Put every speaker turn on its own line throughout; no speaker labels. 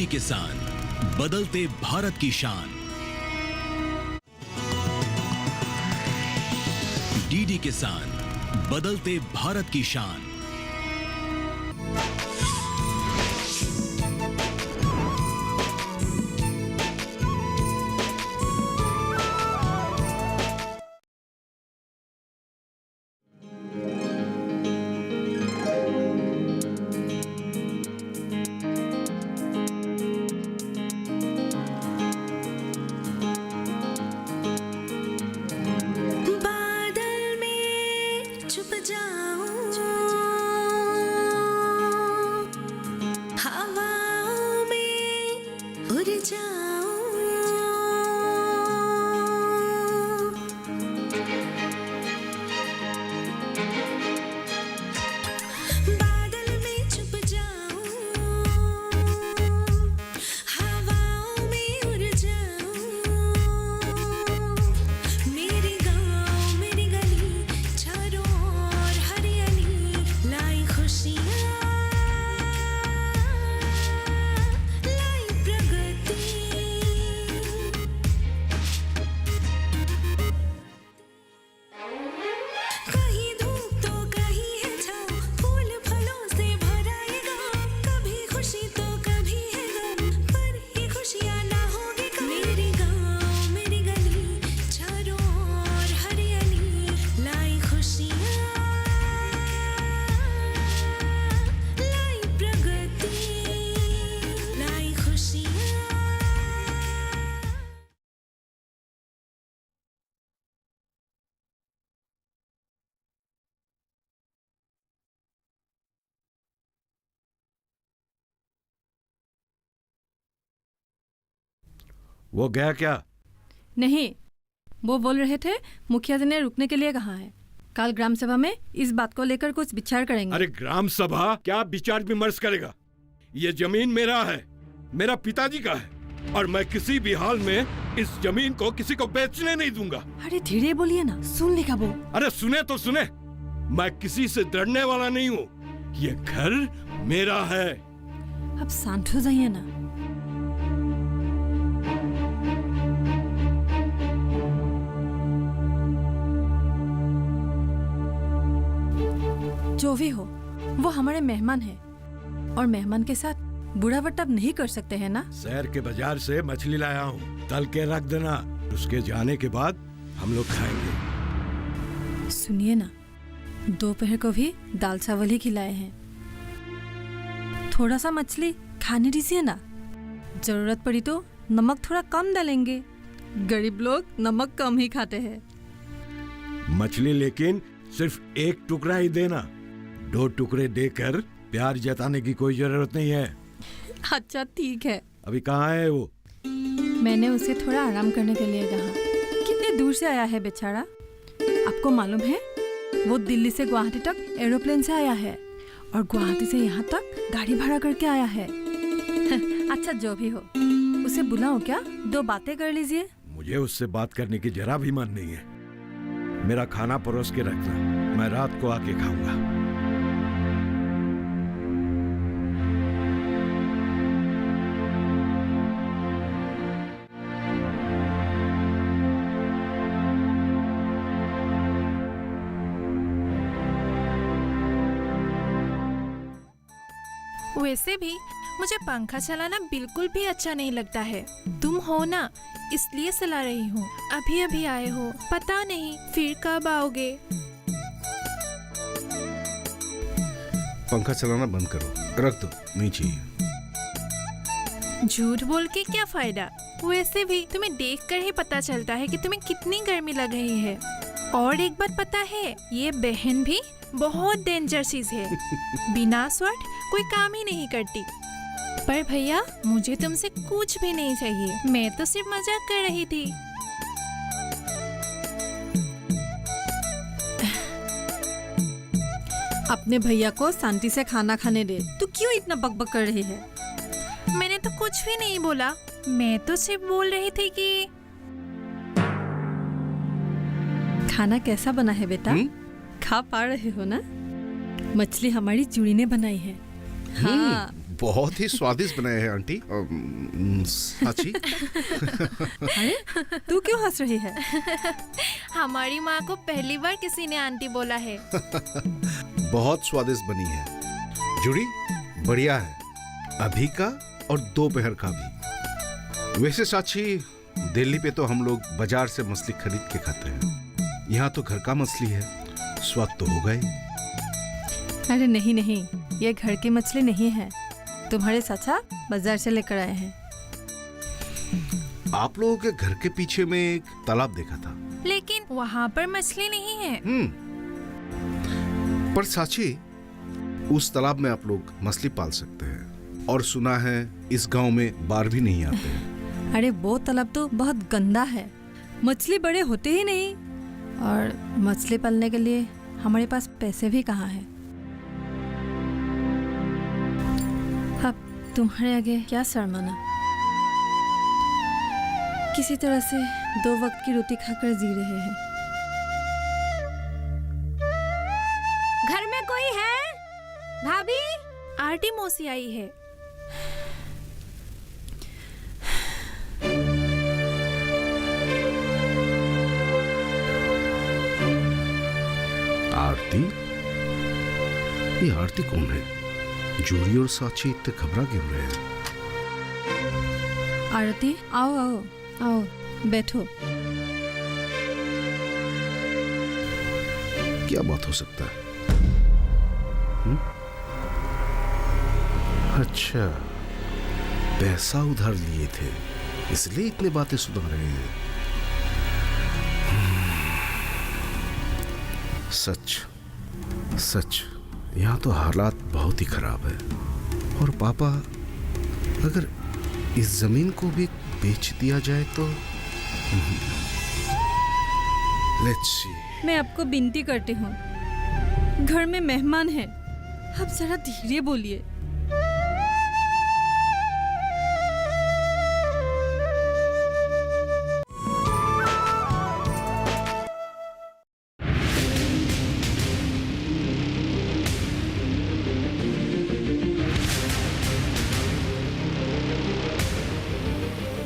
DD किसान, बदलते भारत की शान। डीडी किसान, बदलते भारत की शान।
वो गया क्या?
नहीं, वो बोल रहे थे मुखिया जी ने रुकने के लिए कहा है। कल ग्राम सभा में इस बात को लेकर कुछ विचार करेंगे।
अरे ग्राम सभा क्या विचार विमर्श करेगा? ये जमीन मेरा है, मेरा पिताजी का है, और मैं किसी भी हाल में इस जमीन को किसी को बेचने नहीं दूंगा।
अरे धीरे बोलिए ना, सुन लेगा वो।
अरे सुने तो सुने, मैं किसी से डरने वाला नहीं हूँ। ये घर मेरा है।
अब शांत हो जाइए ना। जो भी हो, वो हमारे मेहमान हैं और मेहमान के साथ बुरा बर्ताव नहीं कर सकते हैं ना।
शहर के बाजार से मछली लाया हूँ, तल के रख देना, उसके जाने के बाद हम लोग खाएंगे।
सुनिए ना, दोपहर को भी दाल चावल ही खिलाए हैं। थोड़ा सा मछली खाने दीजिए ना, जरूरत पड़ी तो नमक थोड़ा कम डालेंगे। गरीब लोग नमक कम ही खाते हैं।
मछली लेकिन सिर्फ एक टुकड़ा ही देना, 2 टुकड़े देकर प्यार जताने की कोई जरूरत नहीं है।
अच्छा ठीक है।
अभी कहाँ है वो?
मैंने उसे थोड़ा आराम करने के लिए कहा। कितने दूर से आया है बेचारा। आपको मालूम है, वो दिल्ली से गुवाहाटी तक एरोप्लेन से आया है और गुवाहाटी से यहाँ तक गाड़ी भाड़ा करके आया है। अच्छा जो भी हो, उसे बुलाओ क्या, 2 बातें कर लीजिए।
मुझे उससे बात करने की जरा भी मन नहीं है। मेरा खाना परोस के रखना, मैं रात को आके खाऊंगा।
वैसे भी मुझे पंखा चलाना बिल्कुल भी अच्छा नहीं लगता है। तुम हो ना, इसलिए चला रही हूँ। अभी अभी आए हो, पता नहीं फिर कब आओगे।
पंखा चलाना बंद करो, रख दो, नहीं चाहिए।
झूठ बोल के क्या फायदा? वैसे भी तुम्हें देखकर ही पता चलता है कि तुम्हें कितनी गर्मी लग रही है। और एक बात पता है, ये बहन भी बहुत डेंजर चीज है। बिना स्वेट कोई काम ही नहीं करती। पर भैया, मुझे तुमसे कुछ भी नहीं चाहिए, मैं तो सिर्फ मजाक कर रही थी।
अपने भैया को शांति से खाना खाने दे। तू क्यों इतना बकबक कर रही है?
मैंने तो कुछ भी नहीं बोला, मैं तो सिर्फ बोल रही थी कि
खाना कैसा बना है बेटा? खा पा रहे हो ना? मछली हमारी जुड़ी ने बनाई है। हाँ,
बहुत ही स्वादिष्ट बनाए हैं आंटी। साची।
अरे तू क्यों हंस रही है?
हमारी माँ को पहली बार किसी ने आंटी बोला है।
बहुत स्वादिष्ट बनी है। जुड़ी बढ़िया है, अभी का और दोपहर का भी। वैसे साची, दिल्ली पे तो हम लोग बाजार से मछली खरीद के खाते हैं, यहाँ तो घर का मछली है, स्वाद तो होगा ही।
अरे नहीं नहीं, ये घर की मछली नहीं है, तुम्हारे चाचा बाजार से लेकर आए हैं।
आप लोगों के घर के पीछे में एक तालाब देखा था,
लेकिन वहाँ पर मछली नहीं है।
पर साची, उस तालाब में आप लोग मछली पाल सकते हैं, और सुना है इस गांव में बाढ़ भी नहीं आते हैं।
अरे वो तालाब तो बहुत गंदा है, मछली बड़े होते ही नहीं, और मछली पालने के लिए हमारे पास पैसे भी कहाँ हैं। अब तुम्हारे आगे क्या शर्माना, किसी तरह से 2 वक्त की रोटी खाकर जी रहे हैं।
घर में कोई है? भाभी?
आरती मौसी आई है।
आरती? ये आरती कौन है? जूरी और साची इतने घबरा क्यों रहे हैं?
आरती, आओ आओ आओ, बैठो।
क्या बात हो सकता है? अच्छा, पैसा उधार लिए थे, इसलिए इतने बातें सुना रहे हैं। सच सच, यहाँ तो हालात बहुत ही खराब है। और पापा, अगर इस जमीन को भी बेच दिया जाए तो। Let's see.
मैं आपको विनती करती हूँ, घर में मेहमान हैं, आप जरा धीरे बोलिए।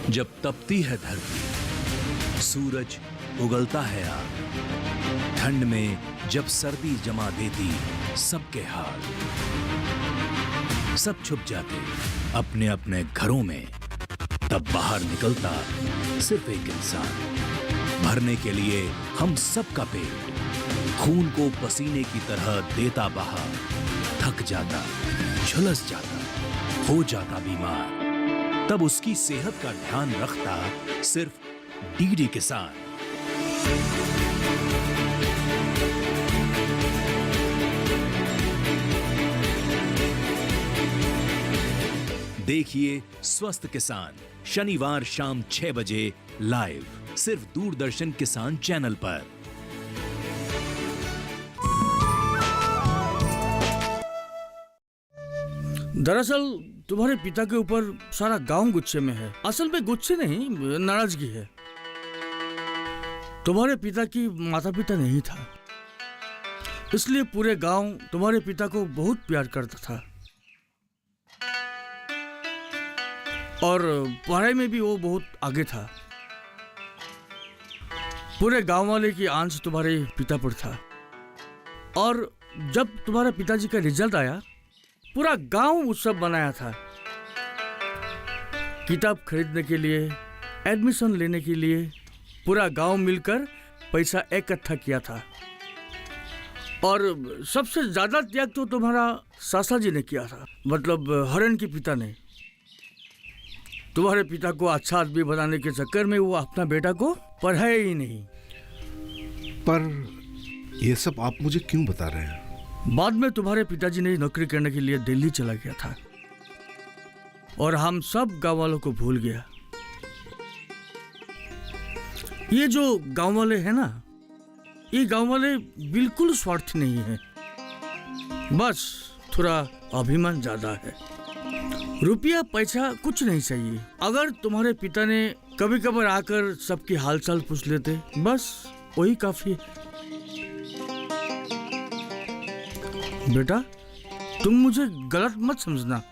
जब तपती है धरती, सूरज उगलता है आग, ठंड में जब सर्दी जमा देती सबके हाल, सब छुप जाते अपने अपने घरों में, तब बाहर निकलता सिर्फ एक इंसान, भरने के लिए हम सबका पेट, खून को पसीने की तरह देता बहा, थक जाता, झुलस जाता, हो जाता बीमार, तब उसकी सेहत का ध्यान रखता सिर्फ डीडी किसान। देखिए स्वस्थ किसान, शनिवार शाम 6 बजे लाइव, सिर्फ दूरदर्शन किसान चैनल पर।
दरअसल तुम्हारे पिता के ऊपर सारा गांव गुस्से में है। असल में गुस्से नहीं, नाराजगी है। तुम्हारे पिता की माता पिता नहीं था, इसलिए पूरे गांव तुम्हारे पिता को बहुत प्यार करता था, और पढ़ाई में भी वो बहुत आगे था। पूरे गांव वाले की आंच तुम्हारे पिता पर था, और जब तुम्हारे पिताजी का रिजल्ट आया, पूरा गांव उत्सव बनाया था। किताब खरीदने के लिए, एडमिशन लेने के लिए पूरा गांव मिलकर पैसा इकट्ठा किया था, और सबसे ज्यादा त्याग तो तुम्हारा सासा जी ने किया था, मतलब हरण के पिता ने। तुम्हारे पिता को अच्छा आदमी बनाने के चक्कर में वो अपना बेटा को पढ़ाया ही नहीं।
पर ये सब आप मुझे क्यों बता रहे हैं?
बाद में तुम्हारे पिताजी ने नौकरी करने के लिए दिल्ली चला गया था, और हम सब गांव वालों को भूल गया। ये जो गांव वाले हैं ना, ये गांव वाले बिल्कुल स्वार्थी नहीं है, बस थोड़ा अभिमान ज्यादा है। रुपया पैसा कुछ नहीं चाहिए। अगर तुम्हारे पिता ने कभी कभार आकर सबकी हालचाल पूछ लेते, बस वही काफी है। बेटा, तुम मुझे गलत मत समझना,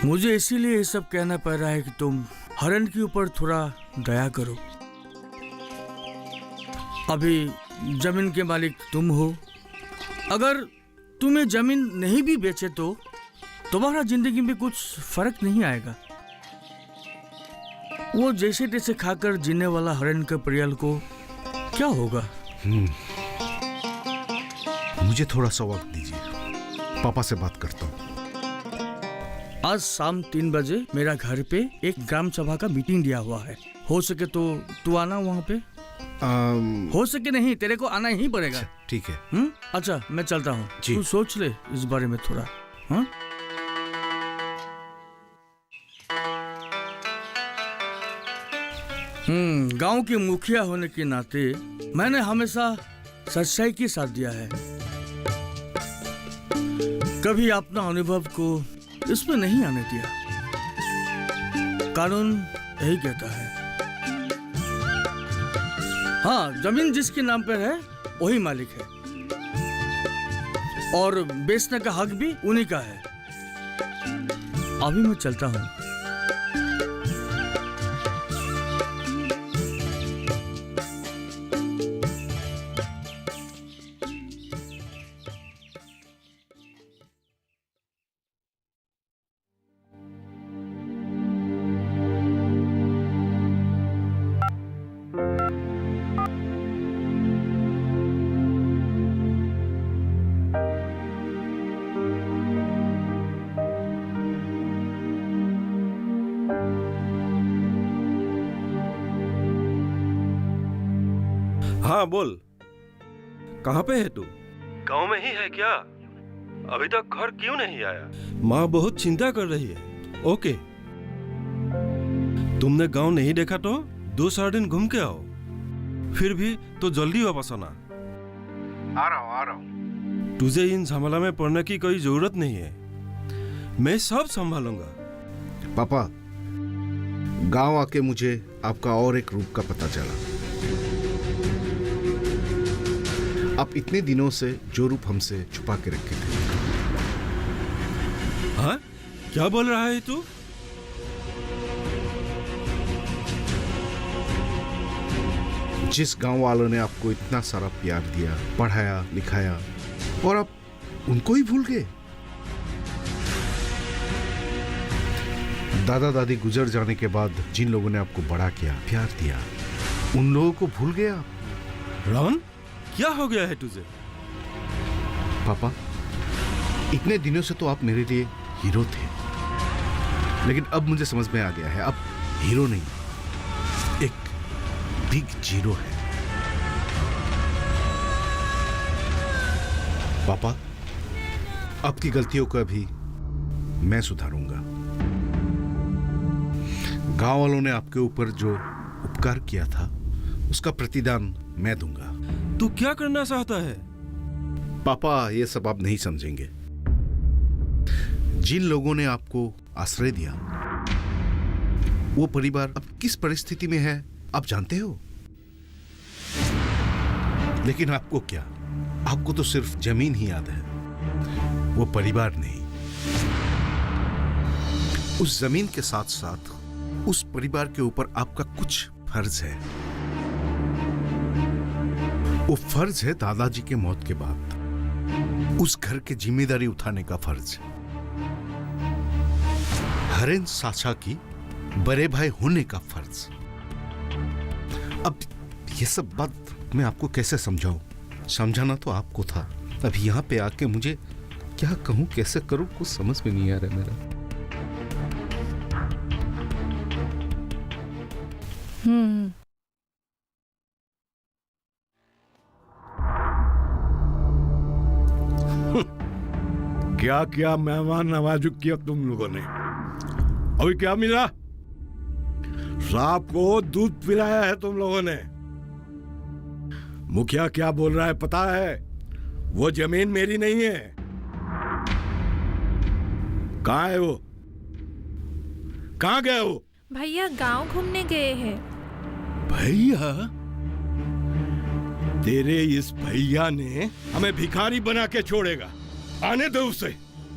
मुझे इसीलिए ये सब कहना पड़ रहा है कि तुम हरण के ऊपर थोड़ा दया करो। अभी जमीन के मालिक तुम हो। अगर तुम्हें जमीन नहीं भी बेचे तो तुम्हारा जिंदगी में कुछ फर्क नहीं आएगा। वो जैसे तैसे खाकर जीने वाला हरण के परियाल को क्या होगा?
मुझे थोड़ा सा वक्त दीजिए, पापा से बात करता हूँ।
आज शाम 3 बजे मेरा घर पे एक ग्राम सभा का मीटिंग दिया हुआ है। हो सके तो तू आना वहाँ पे। हो सके नहीं, तेरे को आना ही पड़ेगा।
ठीक है।
अच्छा, मैं चलता हूँ।
जी।
तू सोच ले इस बारे में थोड़ा। हाँ? गांव के मुखिया होने के नाते मैंने हमेशा सच्चाई के साथ दिया है। कभी अपना अनुभव को इसमें नहीं आने दिया। कानून यही कहता है। हाँ, जमीन जिसके नाम पर है वही मालिक है, और बेचने का हक भी उन्हीं का है। अभी मैं चलता हूँ।
हाँ बोल, कहाँ पे है तू?
गांव में ही है क्या? अभी तक घर क्यों नहीं आया?
माँ बहुत चिंता कर रही है। ओके, तुमने गांव नहीं देखा तो 2-4 दिन घूम के आओ, फिर भी तो जल्दी वापस आना।
आ रहा हूँ।
तुझे इन झमेला में पड़ने की कोई जरूरत नहीं है, मैं सब संभालूंगा।
पापा, गांव आके मुझे आपका और एक रूप का पता चला। आप इतने दिनों से जो रूप हमसे छुपा के रखे थे।
हाँ, क्या बोल रहा है तू?
जिस गांव वालों ने आपको इतना सारा प्यार दिया, पढ़ाया लिखाया, और आप उनको ही भूल गए। दादा दादी गुजर जाने के बाद जिन लोगों ने आपको बड़ा किया, प्यार दिया, उन लोगों को भूल गए आप।
रॉन, क्या हो गया है तुझे?
पापा, इतने दिनों से तो आप मेरे लिए हीरो थे, लेकिन अब मुझे समझ में आ गया है, अब हीरो नहीं, एक बिग जीरो है। पापा, आपकी गलतियों को भी मैं सुधारूंगा। गांव वालों ने आपके ऊपर जो उपकार किया था, उसका प्रतिदान मैं दूंगा।
तू क्या करना चाहता है?
पापा, ये सब आप नहीं समझेंगे। जिन लोगों ने आपको आश्रय दिया, वो परिवार अब किस परिस्थिति में है आप जानते हो। लेकिन आपको क्या, आपको तो सिर्फ जमीन ही याद है, वो परिवार नहीं। उस जमीन के साथ साथ उस परिवार के ऊपर आपका कुछ फर्ज है। वो फर्ज है दादाजी के मौत के बाद उस घर की जिम्मेदारी उठाने का फर्ज। हरेन साचा की बड़े भाई होने का फर्ज। अब ये सब बात मैं आपको कैसे समझाऊं? समझाना तो आपको था। अभी यहाँ पे आके मुझे क्या कहूं, कैसे करूं, कुछ समझ में नहीं आ रहा मेरा।
क्या क्या मेहमान नवाजी किया तुम लोगों ने? अभी क्या मिला? सांप को दूध पिलाया है तुम लोगों ने। मुखिया क्या बोल रहा है पता है? वो जमीन मेरी नहीं है। कहाँ है वो? कहाँ गए वो?
भैया गांव घूमने गए हैं।
भैया? तेरे इस भैया ने हमें भिखारी बना के छोड़ेगा। आने दो उसे,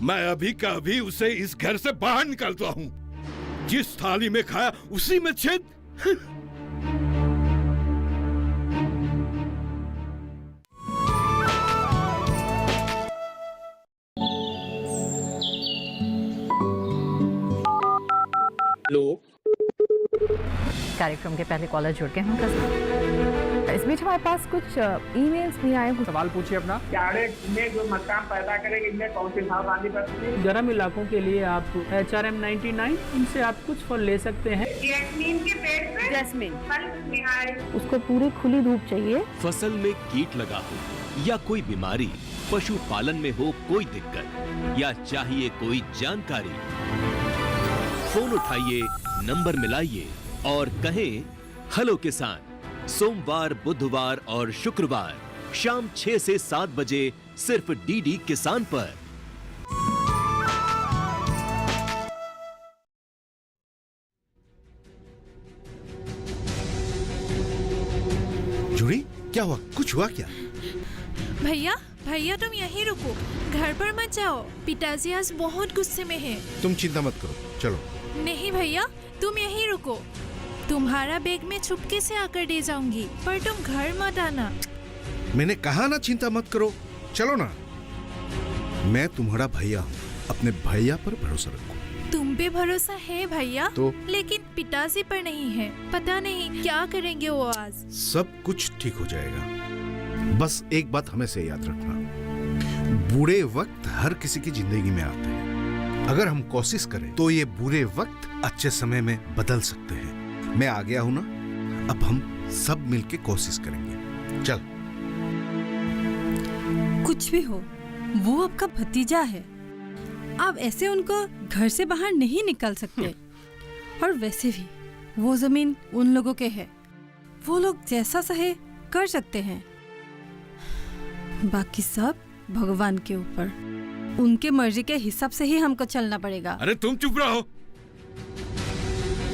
मैं अभी का अभी उसे इस घर से बाहर निकालता हूँ। जिस थाली में खाया उसी में छेद।
कार्यक्रम के पहले कॉलर जुड़ गए होंगे। इस बीच हमारे पास कुछ ईमेल्स भी आए हैं।
सवाल पूछिए अपना।
कैडेट में जो मकान पैदा करेंगे इनमें कौन सी सावधानी बरतनी है?
गर्म इलाकों के लिए आप HRM 99 इनसे आप कुछ फल ले सकते हैं।
जैस्मीन के पेड़ पे
जैस्मिन
फल निहार।
उसको पूरी खुली धूप चाहिए।
फसल में कीट लगा हो या कोई बीमारी, पशुपालन में हो कोई दिक्कत या चाहिए कोई जानकारी, फोन उठाइए, नंबर मिलाइए और कहें हेलो किसान। सोमवार, बुधवार और शुक्रवार शाम 6 से 7 बजे सिर्फ डीडी किसान पर।
जुड़ी, क्या हुआ? कुछ हुआ क्या?
भैया भैया तुम यहीं रुको, घर पर मत जाओ। पिताजी आज बहुत गुस्से में हैं।
तुम चिंता मत करो, चलो।
नहीं भैया तुम यहीं रुको, तुम्हारा बैग में चुपके से आकर दे जाऊंगी, पर तुम घर मत आना।
मैंने कहा ना चिंता मत करो, चलो ना। मैं तुम्हारा भैया हूँ, अपने भैया पर भरोसा रखो।
तुम पे भरोसा है भैया,
तो?
लेकिन पिताजी पर नहीं है। पता नहीं क्या करेंगे वो आज।
सब कुछ ठीक हो जाएगा। बस एक बात हमेशा याद रखना, बुरे वक्त हर किसी की जिंदगी में आते हैं। अगर हम कोशिश करें तो ये बुरे वक्त अच्छे समय में बदल सकते हैं। मैं आ गया हूं ना, अब हम सब मिलके कोशिश करेंगे। चल।
कुछ भी हो, वो आपका भतीजा है। आप ऐसे उनको घर से बाहर नहीं निकाल सकते। और वैसे भी वो जमीन उन लोगों के है, वो लोग जैसा सहे कर सकते हैं। बाकी सब भगवान के ऊपर, उनके मर्जी के हिसाब से ही हमको चलना पड़ेगा।
अरे तुम चुप रहो,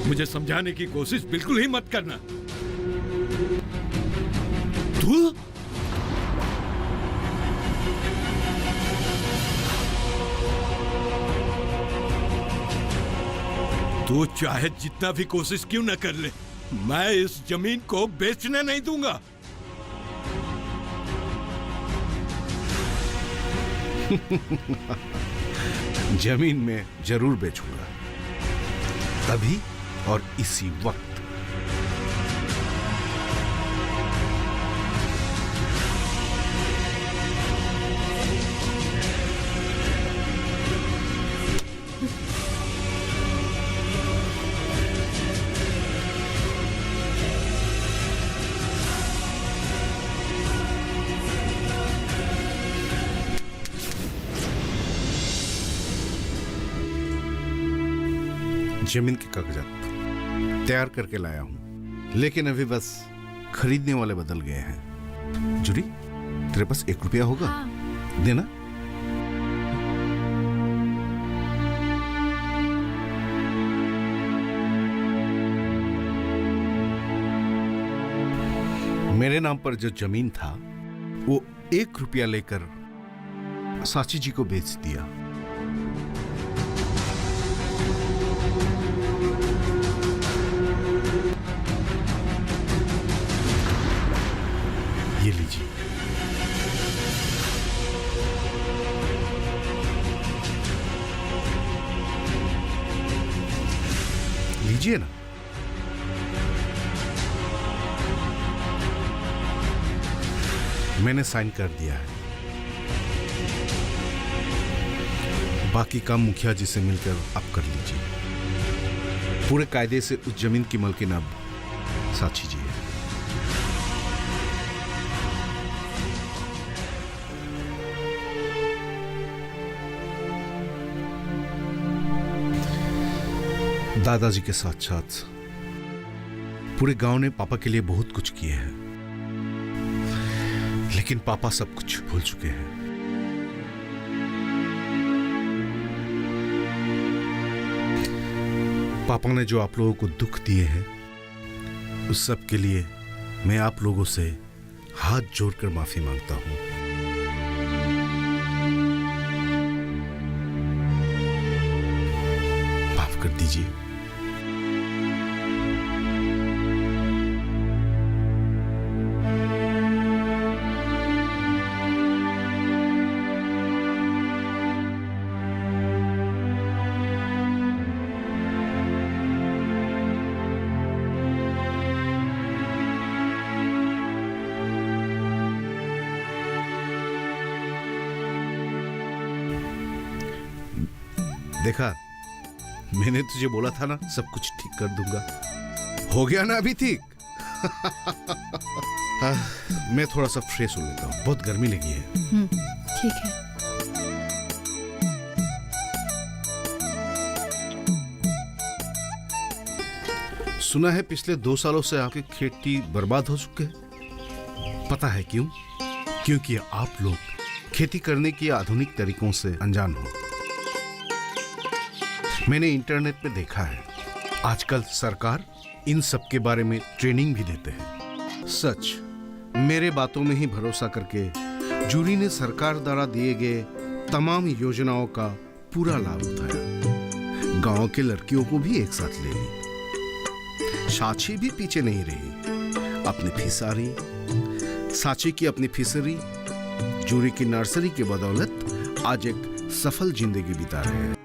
मुझे समझाने की कोशिश बिल्कुल ही मत करना। तू चाहे जितना भी कोशिश क्यों न कर ले, मैं इस जमीन को बेचने नहीं दूंगा।
जमीन में जरूर बेचूंगा, तभी और इसी वक्त। जमीन के कागजात तैयार करके लाया हूं, लेकिन अभी बस खरीदने वाले बदल गए हैं। जुड़ी, तेरे पास 1 रुपया होगा?
हाँ।
देना। मेरे नाम पर जो जमीन था वो 1 रुपया लेकर साची जी को बेच दिया। ये लीजिए। लीजिए ना। मैंने साइन कर दिया है। बाकी काम मुखिया जी से मिलकर आप कर लीजिए। पूरे कायदे से उस जमीन की मालकिन अब साची जी है। दादाजी के साथ साथ पूरे गांव ने पापा के लिए बहुत कुछ किए हैं, लेकिन पापा सब कुछ भूल चुके हैं। पापा ने जो आप लोगों को दुख दिए हैं, उस सब के लिए मैं आप लोगों से हाथ जोड़कर माफी मांगता हूं। दीजिए। देखा, मैंने तुझे बोला था ना, सब कुछ ठीक कर दूंगा। हो गया ना अभी ठीक? मैं थोड़ा सा फ्रेश हो लेता हूँ, बहुत गर्मी लगी है।
ठीक है।
सुना है पिछले 2 सालों से आपकी खेती बर्बाद हो चुके हैं। पता है क्यों? क्योंकि आप लोग खेती करने के आधुनिक तरीकों से अनजान हो। मैंने इंटरनेट पे देखा है, आजकल सरकार इन सब के बारे में ट्रेनिंग भी देते हैं। सच, मेरे बातों में ही भरोसा करके जूरी ने सरकार द्वारा दिए गए तमाम योजनाओं का पूरा लाभ उठाया। गांव के लड़कियों को भी एक साथ ले ली। साची भी पीछे नहीं रही। अपनी फिसारी, साची की अपनी फिशरी, जूरी की नर्सरी की बदौलत आज एक सफल जिंदगी बिता रहे हैं।